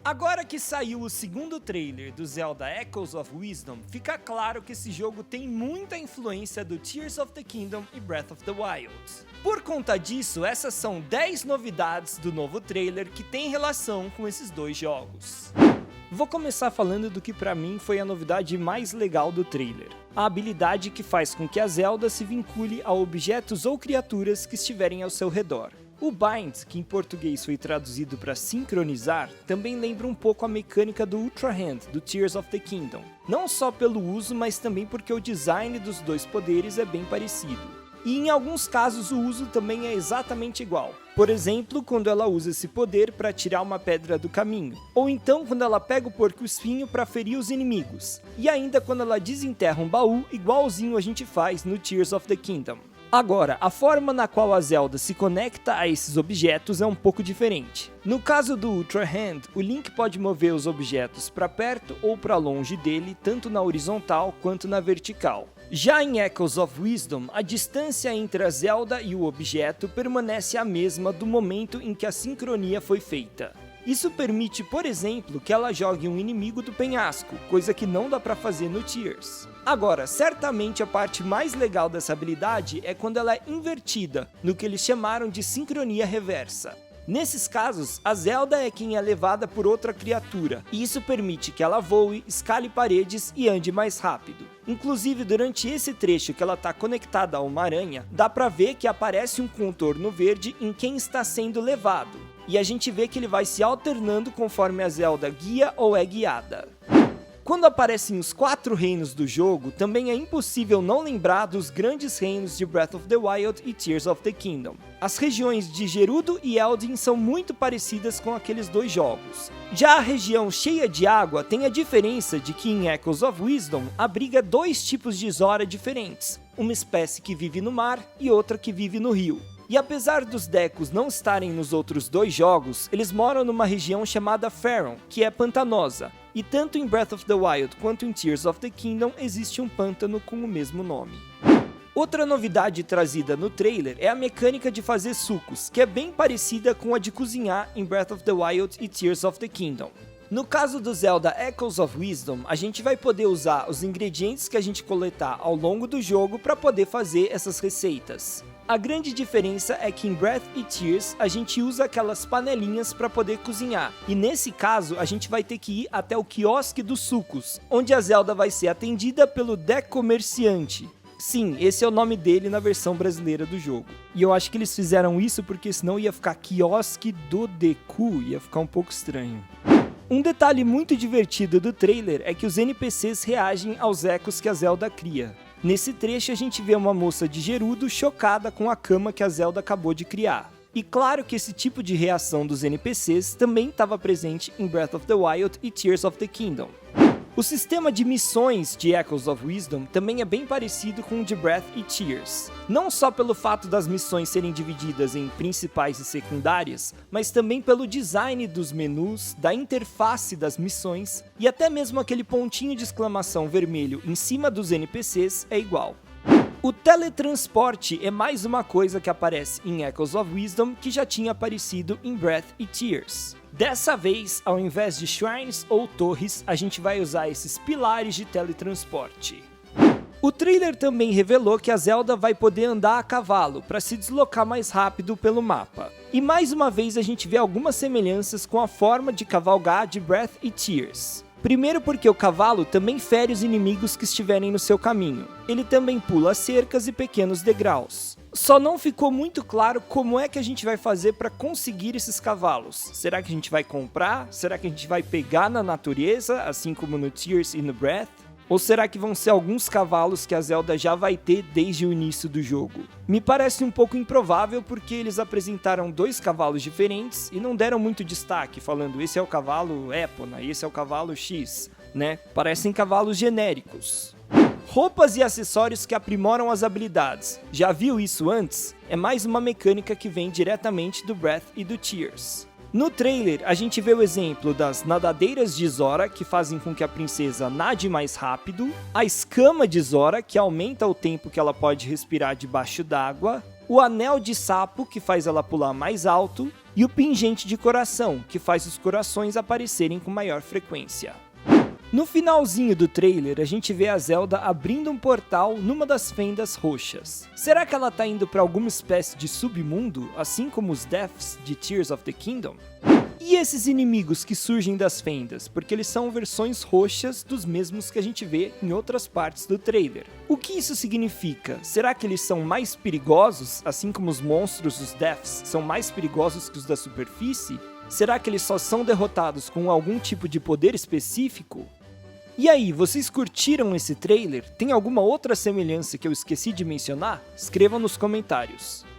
Agora que saiu o segundo trailer do Zelda Echoes of Wisdom, fica claro que esse jogo tem muita influência do Tears of the Kingdom e Breath of the Wild. Por conta disso, essas são 10 novidades do novo trailer que tem relação com esses dois jogos. Vou começar falando do que pra mim foi a novidade mais legal do trailer. A habilidade que faz com que a Zelda se vincule a objetos ou criaturas que estiverem ao seu redor. O Bind, que em português foi traduzido para sincronizar, também lembra um pouco a mecânica do Ultra Hand do Tears of the Kingdom. Não só pelo uso, mas também porque o design dos dois poderes é bem parecido. E em alguns casos o uso também é exatamente igual. Por exemplo, quando ela usa esse poder para tirar uma pedra do caminho. Ou então quando ela pega o porco-espinho para ferir os inimigos. E ainda quando ela desenterra um baú, igualzinho a gente faz no Tears of the Kingdom. Agora, a forma na qual a Zelda se conecta a esses objetos é um pouco diferente. No caso do Ultra Hand, o Link pode mover os objetos para perto ou para longe dele, tanto na horizontal quanto na vertical. Já em Echoes of Wisdom, a distância entre a Zelda e o objeto permanece a mesma do momento em que a sincronia foi feita. Isso permite, por exemplo, que ela jogue um inimigo do penhasco, coisa que não dá pra fazer no Tears. Agora, certamente a parte mais legal dessa habilidade é quando ela é invertida, no que eles chamaram de sincronia reversa. Nesses casos, a Zelda é quem é levada por outra criatura, e isso permite que ela voe, escale paredes e ande mais rápido. Inclusive, durante esse trecho que ela está conectada a uma aranha, dá pra ver que aparece um contorno verde em quem está sendo levado. E a gente vê que ele vai se alternando conforme a Zelda guia ou é guiada. Quando aparecem os 4 reinos do jogo, também é impossível não lembrar dos grandes reinos de Breath of the Wild e Tears of the Kingdom. As regiões de Gerudo e Eldin são muito parecidas com aqueles dois jogos. Já a região cheia de água tem a diferença de que em Echoes of Wisdom abriga 2 tipos de Zora diferentes, uma espécie que vive no mar e outra que vive no rio. E apesar dos Decos não estarem nos outros 2 jogos, eles moram numa região chamada Faron, que é pantanosa. E tanto em Breath of the Wild quanto em Tears of the Kingdom existe um pântano com o mesmo nome. Outra novidade trazida no trailer é a mecânica de fazer sucos, que é bem parecida com a de cozinhar em Breath of the Wild e Tears of the Kingdom. No caso do Zelda Echoes of Wisdom, a gente vai poder usar os ingredientes que a gente coletar ao longo do jogo para poder fazer essas receitas. A grande diferença é que em Breath e Tears a gente usa aquelas panelinhas para poder cozinhar, e nesse caso a gente vai ter que ir até o quiosque dos sucos, onde a Zelda vai ser atendida pelo Decomerciante. Sim, esse é o nome dele na versão brasileira do jogo. E eu acho que eles fizeram isso porque senão ia ficar quiosque do Deku, ia ficar um pouco estranho. Um detalhe muito divertido do trailer é que os NPCs reagem aos ecos que a Zelda cria. Nesse trecho a gente vê uma moça de Gerudo chocada com a cama que a Zelda acabou de criar. E claro que esse tipo de reação dos NPCs também estava presente em Breath of the Wild e Tears of the Kingdom. O sistema de missões de Echoes of Wisdom também é bem parecido com o de Breath e Tears. Não só pelo fato das missões serem divididas em principais e secundárias, mas também pelo design dos menus, da interface das missões e até mesmo aquele pontinho de exclamação vermelho em cima dos NPCs é igual. O teletransporte é mais uma coisa que aparece em Echoes of Wisdom que já tinha aparecido em Breath e Tears. Dessa vez, ao invés de shrines ou torres, a gente vai usar esses pilares de teletransporte. O trailer também revelou que a Zelda vai poder andar a cavalo para se deslocar mais rápido pelo mapa. E mais uma vez a gente vê algumas semelhanças com a forma de cavalgar de Breath e Tears. Primeiro porque o cavalo também fere os inimigos que estiverem no seu caminho. Ele também pula cercas e pequenos degraus. Só não ficou muito claro como é que a gente vai fazer para conseguir esses cavalos. Será que a gente vai comprar? Será que a gente vai pegar na natureza, assim como no Tears e no Breath? Ou será que vão ser alguns cavalos que a Zelda já vai ter desde o início do jogo? Me parece um pouco improvável porque eles apresentaram 2 cavalos diferentes e não deram muito destaque, falando esse é o cavalo Epona e esse é o cavalo X, né? Parecem cavalos genéricos. Roupas e acessórios que aprimoram as habilidades. Já viu isso antes? É mais uma mecânica que vem diretamente do Breath e do Tears. No trailer, a gente vê o exemplo das nadadeiras de Zora, que fazem com que a princesa nade mais rápido, a escama de Zora, que aumenta o tempo que ela pode respirar debaixo d'água, o anel de sapo, que faz ela pular mais alto, e o pingente de coração, que faz os corações aparecerem com maior frequência. No finalzinho do trailer, a gente vê a Zelda abrindo um portal numa das fendas roxas. Será que ela tá indo para alguma espécie de submundo, assim como os Deaths de Tears of the Kingdom? E esses inimigos que surgem das fendas, porque eles são versões roxas dos mesmos que a gente vê em outras partes do trailer. O que isso significa? Será que eles são mais perigosos, assim como os monstros dos Deaths são mais perigosos que os da superfície? Será que eles só são derrotados com algum tipo de poder específico? E aí, vocês curtiram esse trailer? Tem alguma outra semelhança que eu esqueci de mencionar? Escrevam nos comentários.